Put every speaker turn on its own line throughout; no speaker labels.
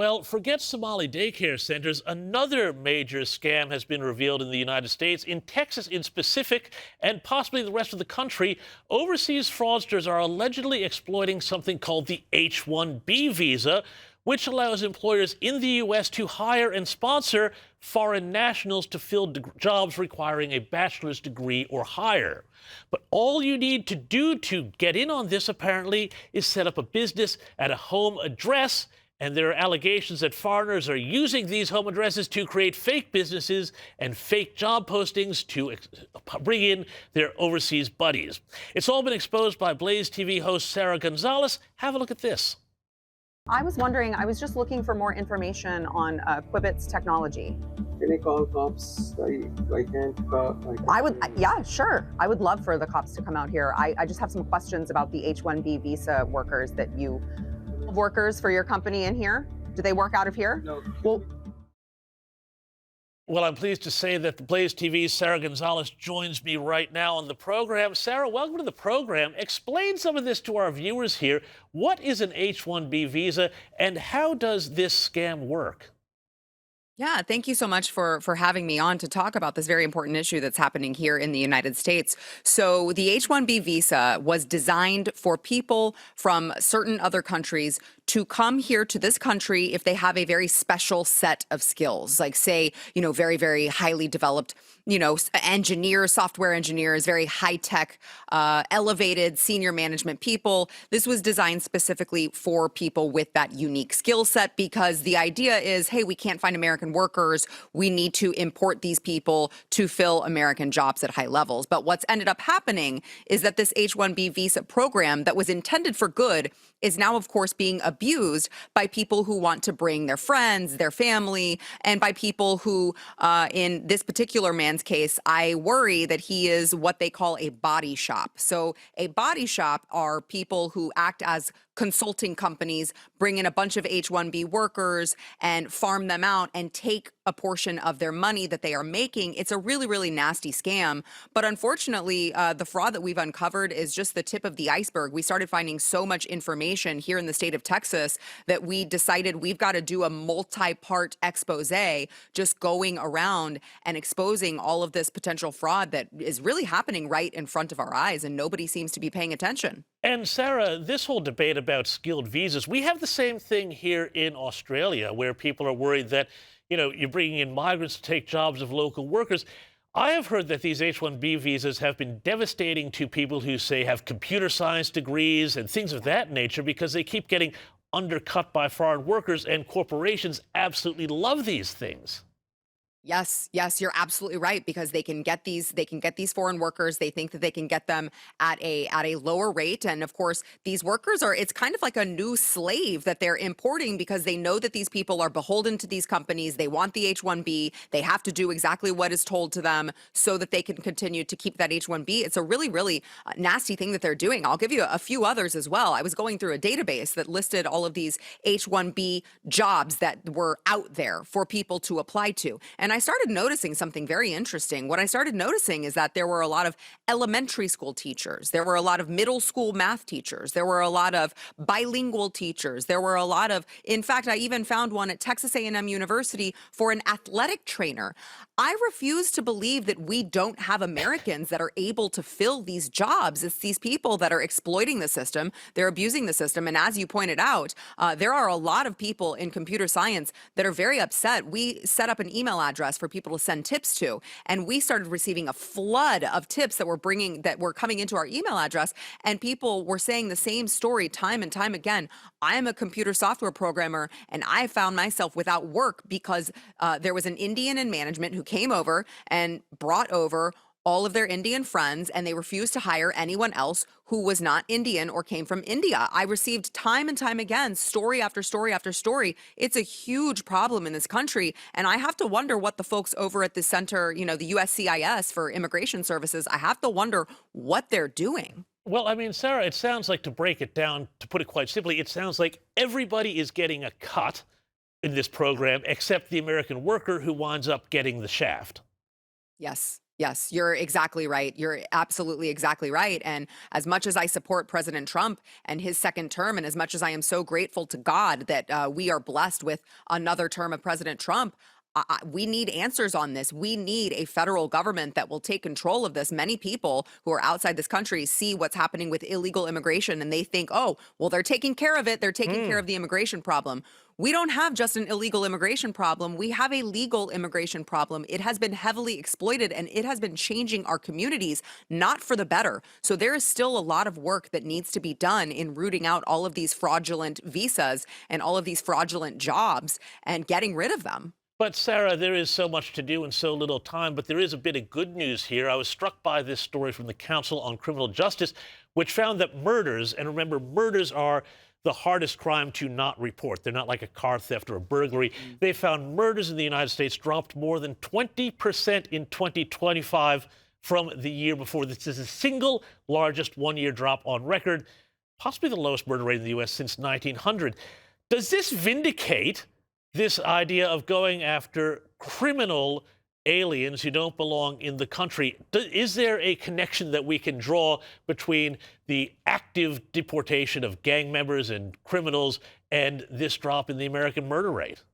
Well, forget Somali daycare centers. Another major scam has been revealed in the United States. In Texas, in specific, and possibly the rest of the country, overseas fraudsters are allegedly exploiting something called the H-1B visa, which allows employers in the U.S. to hire and sponsor foreign nationals to fill jobs requiring a bachelor's degree or higher. But all you need to do to get in on this, apparently, is set up a business at a home address. And there are allegations that foreigners are using these home addresses to create fake businesses and fake job postings to bring in their overseas buddies. It's all been exposed by Blaze TV host Sarah Gonzalez. Have a look at this.
I was wondering, I was just looking for more information on Quibbit's technology.
Can I call cops? I can't call.
Yeah, sure. I would love for the cops to come out here. I just have some questions about the H-1B visa workers that you workers for your company in here. Do they work out of here?
No.
Well, I'm pleased to say that the Blaze TV's Sarah Gonzalez joins me right now on the program. Sarah, welcome to the program. Explain some of this to our viewers here. What is an H-1B visa, and how does this scam work?
Yeah, thank you so much for having me on to talk about this very important issue that's happening here in the United States. So the H-1B visa was designed for people from certain other countries to come here to this country if they have a very special set of skills, like say, very, very highly developed, engineers, software engineers, very high tech, elevated senior management people. This was designed specifically for people with that unique skill set because the idea is, hey, we can't find American workers. We need to import these people to fill American jobs at high levels. But what's ended up happening is that this H-1B visa program that was intended for good is now, of course, being abused by people who want to bring their friends, their family, and by people who, in this particular man's case, I worry that he is what they call a body shop. So a body shop are people who act as consulting companies, bring in a bunch of H-1B workers and farm them out and take a portion of their money that they are making. It's a really, really nasty scam. But unfortunately, the fraud that we've uncovered is just the tip of the iceberg. We started finding so much information here in the state of Texas that we decided we've got to do a multi-part expose just going around and exposing all of this potential fraud that is really happening right in front of our eyes, and nobody seems to be paying attention.
And Sarah, this whole debate about skilled visas, we have the same thing here in Australia, where people are worried that, you're bringing in migrants to take jobs of local workers. I have heard that these H-1B visas have been devastating to people who, say, have computer science degrees and things of that nature because they keep getting undercut by foreign workers, and corporations absolutely love these things.
Yes, you're absolutely right, because they can get these foreign workers. They think that they can get them at a lower rate. And of course, these workers it's kind of like a new slave that they're importing because they know that these people are beholden to these companies. They want the H-1B. They have to do exactly what is told to them so that they can continue to keep that H-1B. It's a really, really nasty thing that they're doing. I'll give you a few others as well. I was going through a database that listed all of these H-1B jobs that were out there for people to apply to. And I started noticing something very interesting. What I started noticing is that there were a lot of elementary school teachers. There were a lot of middle school math teachers. There were a lot of bilingual teachers. There were a lot of, in fact, I even found one at Texas A&M University for an athletic trainer. I refuse to believe that we don't have Americans that are able to fill these jobs. It's these people that are exploiting the system. They're abusing the system. And as you pointed out, there are a lot of people in computer science that are very upset. We set up an email address for people to send tips to, and we started receiving a flood of tips that were coming into our email address, and people were saying the same story time and time again. I'm a computer software programmer, and I found myself without work because there was an Indian in management who came over and brought over all of their Indian friends, and they refused to hire anyone else who was not Indian or came from India. I received time and time again, story after story after story. It's a huge problem in this country, and I have to wonder what the folks over at the center, the USCIS for Immigration Services, I have to wonder what they're doing.
Well, I mean, Sarah, it sounds like, to break it down, to put it quite simply, it sounds like everybody is getting a cut in this program except the American worker who winds up getting the shaft.
Yes. Yes, you're exactly right. You're absolutely exactly right. And as much as I support President Trump and his second term, and as much as I am so grateful to God that we are blessed with another term of President Trump, we need answers on this. We need a federal government that will take control of this. Many people who are outside this country see what's happening with illegal immigration and they think, oh, well, they're taking care of it. They're taking care of the immigration problem. We don't have just an illegal immigration problem. We have a legal immigration problem. It has been heavily exploited and it has been changing our communities, not for the better. So there is still a lot of work that needs to be done in rooting out all of these fraudulent visas and all of these fraudulent jobs and getting rid of them.
But Sarah, there is so much to do in so little time, but there is a bit of good news here. I was struck by this story from the Council on Criminal Justice, which found that murders, and remember, murders are the hardest crime to not report. They're not like a car theft or a burglary. They found murders in the United States dropped more than 20% in 2025 from the year before. This is the single largest one-year drop on record, possibly the lowest murder rate in the U.S. since 1900. Does this vindicate this idea of going after criminal aliens who don't belong in the country? Is there a connection that we can draw between the active deportation of gang members and criminals and this drop in the American murder rate?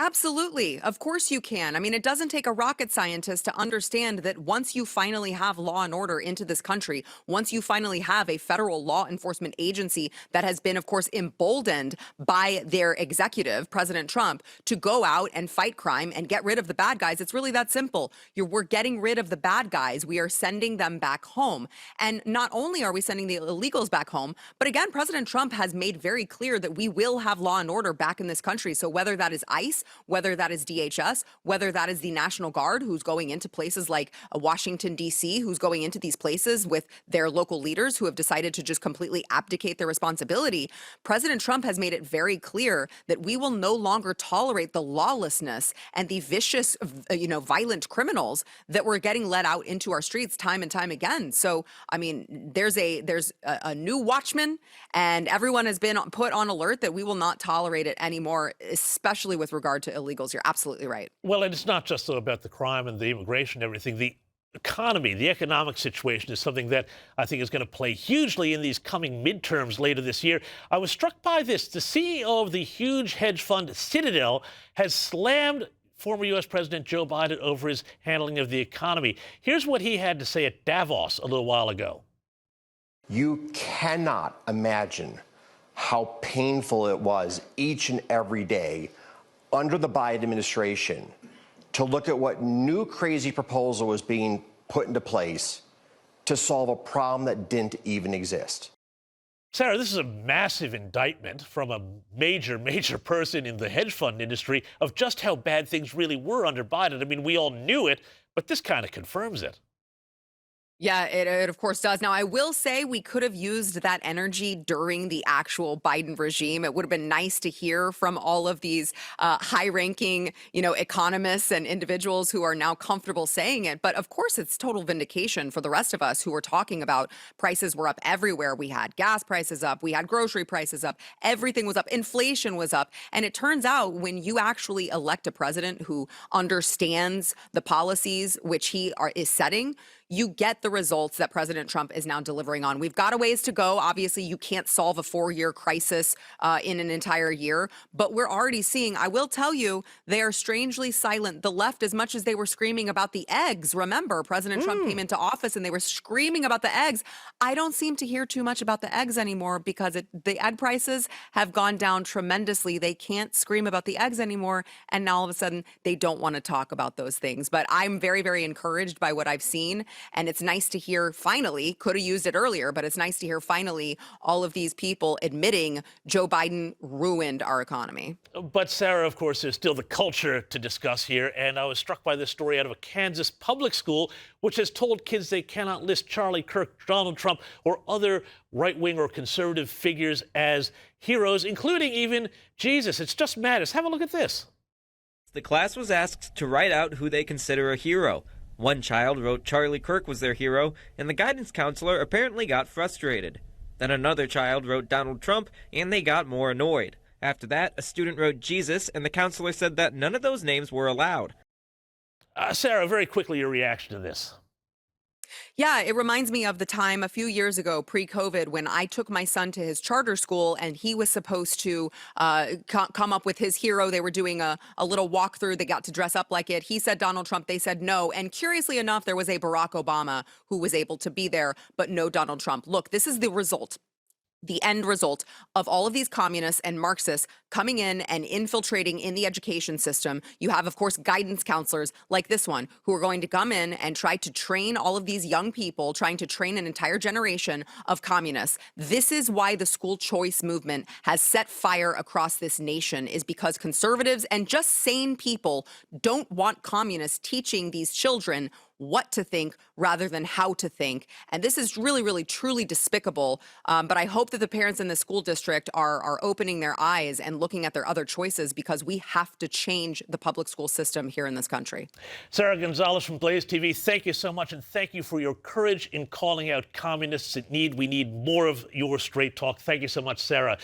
Absolutely. Of course you can. I mean, it doesn't take a rocket scientist to understand that once you finally have law and order into this country, once you finally have a federal law enforcement agency that has been, of course, emboldened by their executive, President Trump, to go out and fight crime and get rid of the bad guys, it's really that simple. We're getting rid of the bad guys. We are sending them back home. And not only are we sending the illegals back home, but again, President Trump has made very clear that we will have law and order back in this country. So whether that is ICE, whether that is DHS, whether that is the National Guard, who's going into places like Washington, D.C., who's going into these places with their local leaders who have decided to just completely abdicate their responsibility, President Trump has made it very clear that we will no longer tolerate the lawlessness and the vicious, violent criminals that were getting let out into our streets time and time again. So, I mean, there's a new watchman, and everyone has been put on alert that we will not tolerate it anymore, especially with regard to illegals. You're absolutely right.
Well, and it's not just about the crime and the immigration and everything. The economy, the economic situation is something that I think is going to play hugely in these coming midterms later this year. I was struck by this. The CEO of the huge hedge fund Citadel has slammed former U.S. President Joe Biden over his handling of the economy. Here's what he had to say at Davos a little while ago.
You cannot imagine how painful it was each and every day under the Biden administration to look at what new crazy proposal was being put into place to solve a problem that didn't even exist.
Sarah, this is a massive indictment from a major person in the hedge fund industry of just how bad things really were under Biden. I mean, we all knew it, but this kind of confirms it.
Yeah, it of course does. Now, I will say we could have used that energy during the actual Biden regime. It would have been nice to hear from all of these high-ranking, economists and individuals who are now comfortable saying it. But of course, it's total vindication for the rest of us who are talking about prices were up everywhere. We had gas prices up. We had grocery prices up. Everything was up. Inflation was up. And it turns out when you actually elect a president who understands the policies which he is setting, you get the results that President Trump is now delivering on. We've got a ways to go. Obviously, you can't solve a 4-year crisis in an entire year, but we're already seeing, I will tell you, they are strangely silent. The left, as much as they were screaming about the eggs, remember, President Trump came into office and they were screaming about the eggs. I don't seem to hear too much about the eggs anymore because the egg prices have gone down tremendously. They can't scream about the eggs anymore. And now all of a sudden, they don't want to talk about those things. But I'm very, very encouraged by what I've seen. And it's nice to hear finally, could have used it earlier, but it's nice to hear finally all of these people admitting Joe Biden ruined our economy.
But Sarah, of course, there's still the culture to discuss here. And I was struck by this story out of a Kansas public school, which has told kids they cannot list Charlie Kirk, Donald Trump, or other right-wing or conservative figures as heroes, including even Jesus. It's just madness. Have a look at this.
The class was asked to write out who they consider a hero. One child wrote Charlie Kirk was their hero, and the guidance counselor apparently got frustrated. Then another child wrote Donald Trump, and they got more annoyed. After that, a student wrote Jesus, and the counselor said that none of those names were allowed.
Sarah, very quickly, your reaction to this.
Yeah, it reminds me of the time a few years ago, pre-COVID, when I took my son to his charter school and he was supposed to come up with his hero. They were doing a little walkthrough. They got to dress up like it. He said Donald Trump. They said no. And curiously enough, there was a Barack Obama who was able to be there, but no Donald Trump. Look, this is the result. The end result of all of these communists and Marxists coming in and infiltrating in the education system. You have, of course, guidance counselors like this one who are going to come in and try to train all of these young people, trying to train an entire generation of communists. This is why the school choice movement has set fire across this nation, is because conservatives and just sane people don't want communists teaching these children what to think rather than how to think. And this is really, really, truly despicable. But I hope that the parents in the school district are opening their eyes and looking at their other choices, because we have to change the public school system here in this country.
Sarah Gonzalez from Blaze TV, thank you so much, and thank you for your courage in calling out communists. We need more of your straight talk. Thank you so much, Sarah.